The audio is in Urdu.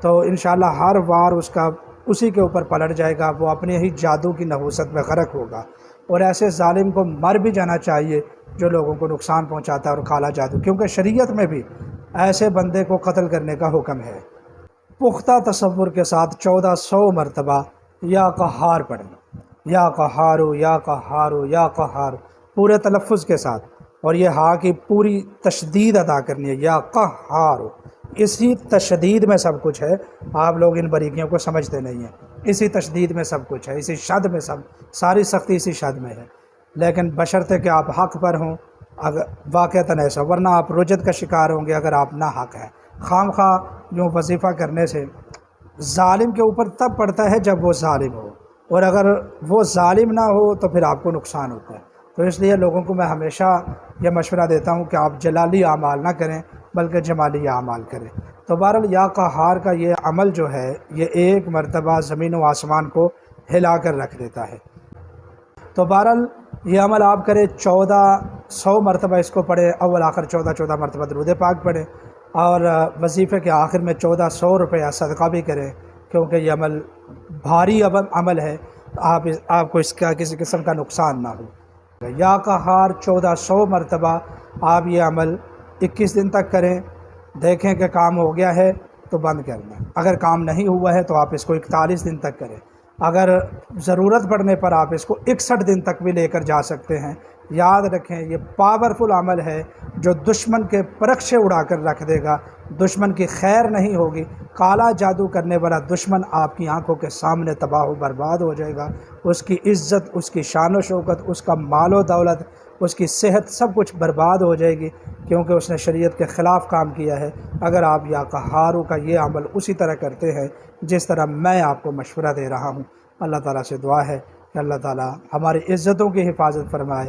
تو انشاءاللہ ہر وار اس کا اسی کے اوپر پلٹ جائے گا، وہ اپنے ہی جادو کی نحوست میں غرق ہوگا۔ اور ایسے ظالم کو مر بھی جانا چاہیے جو لوگوں کو نقصان پہنچاتا ہے اور کالا جادو، کیونکہ شریعت میں بھی ایسے بندے کو قتل کرنے کا حکم ہے۔ پختہ تصور کے ساتھ 1400 مرتبہ یا قہار پڑھیں، یا قہارو یا قہارو یا قہار، پورے تلفظ کے ساتھ، اور یہ ہاں کی پوری تشدید ادا کرنی ہے، یا قہارو۔ اسی تشدید میں سب کچھ ہے، آپ لوگ ان باریکیوں کو سمجھتے نہیں ہیں۔ اسی تشدید میں سب کچھ ہے، اسی شد میں ساری سختی اسی شد میں ہے، لیکن بشرطے کہ آپ حق پر ہوں، اگر واقعتاً ایسا، ورنہ آپ رجت کا شکار ہوں گے اگر آپ نہ حق ہیں۔ خام خواہ یوں وظیفہ کرنے سے ظالم کے اوپر تب پڑتا ہے جب وہ ظالم ہو، اور اگر وہ ظالم نہ ہو تو پھر آپ کو نقصان ہوتا ہے۔ تو اس لیے لوگوں کو میں ہمیشہ یہ مشورہ دیتا ہوں کہ آپ جلالی اعمال نہ کریں بلکہ جمالی اعمال کریں۔ تو بہرحال یا قہار کا یہ عمل جو ہے یہ ایک مرتبہ زمین و آسمان کو ہلا کر رکھ دیتا ہے۔ تو بہرحال یہ عمل آپ کریں، 1400 مرتبہ اس کو پڑھیں، اول آخر 14 مرتبہ درود پاک پڑھیں، اور وظیفے کے آخر میں 1400 روپیہ صدقہ بھی کریں، کیونکہ یہ عمل بھاری عمل ہے، آپ کو اس کا کسی قسم کا نقصان نہ ہو۔ یا قہار 1400 مرتبہ آپ یہ عمل 21 دن تک کریں، دیکھیں کہ کام ہو گیا ہے تو بند کر دیں، اگر کام نہیں ہوا ہے تو آپ اس کو 41 دن تک کریں، اگر ضرورت پڑنے پر آپ اس کو 61 دن تک بھی لے کر جا سکتے ہیں۔ یاد رکھیں یہ پاورفل عمل ہے جو دشمن کے پرخشے اڑا کر رکھ دے گا، دشمن کی خیر نہیں ہوگی، کالا جادو کرنے والا دشمن آپ کی آنکھوں کے سامنے تباہ و برباد ہو جائے گا، اس کی عزت، اس کی شان و شوکت، اس کا مال و دولت، اس کی صحت، سب کچھ برباد ہو جائے گی، کیونکہ اس نے شریعت کے خلاف کام کیا ہے۔ اگر آپ یا قہارو کا یہ عمل اسی طرح کرتے ہیں جس طرح میں آپ کو مشورہ دے رہا ہوں، اللہ تعالیٰ سے دعا ہے کہ اللہ تعالیٰ ہماری عزتوں کی حفاظت فرمائے۔